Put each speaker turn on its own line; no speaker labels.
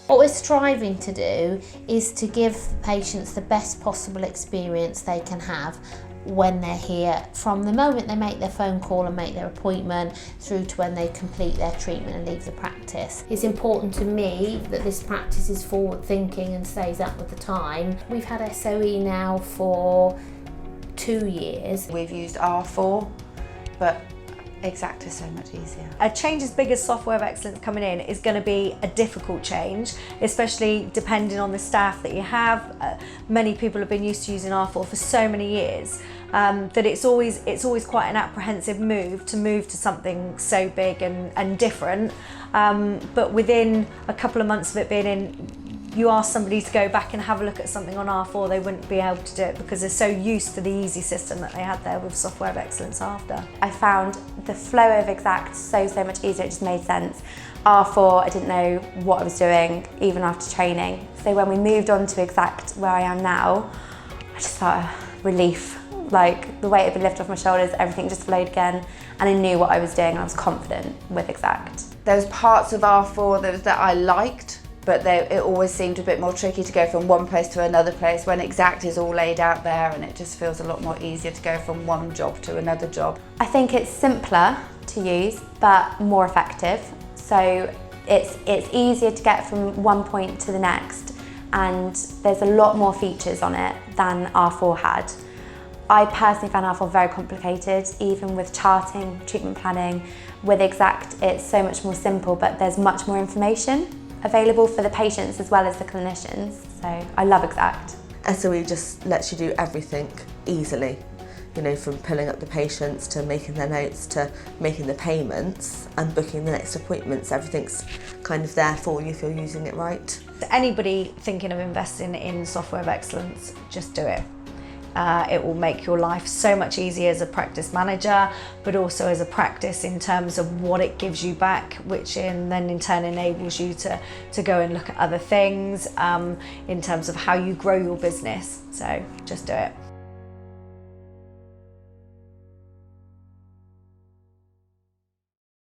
What we're striving to do is to give patients the best possible experience they can have when they're here, from the moment they make their phone call and make their appointment through to when they complete their treatment and leave the practice. It's important to me that this practice is forward thinking and stays up with the time. We've had SOE now for 2 years.
We've used R4, but Exact is so much easier.
A change as big as Software of Excellence coming in is going to be a difficult change, especially depending on the staff that you have. Many people have been used to using R4 for so many years that it's always quite an apprehensive move to something so big and different. But within a couple of months of it being in, you ask somebody to go back and have a look at something on R4, they wouldn't be able to do it because they're so used to the easy system that they had there with Software of Excellence after.
I found the flow of Exact so much easier, it just made sense. R4, I didn't know what I was doing even after training. So when we moved on to Exact, where I am now, I just felt a relief. Like the weight had been lifted off my shoulders, everything just flowed again, and I knew what I was doing and I was confident with Exact.
There was parts of R4 that I liked, but it always seemed a bit more tricky to go from one place to another place when Exact is all laid out there, and it just feels a lot more easier to go from one job to another job.
I think it's simpler to use, but more effective. So it's easier to get from one point to the next, and there's a lot more features on it than R4 had. I personally found R4 very complicated, even with charting, treatment planning. With Exact, it's so much more simple, but there's much more information available for the patients as well as the clinicians. So I love Exact.
SOE just lets you do everything easily. You know, from pulling up the patients to making their notes to making the payments and booking the next appointments. Everything's kind of there for you if you're using it right.
Anybody thinking of investing in Software of Excellence, just do it. It will make your life so much easier as a practice manager, but also as a practice in terms of what it gives you back, which then in turn enables you to go and look at other things in terms of how you grow your business. So just do it.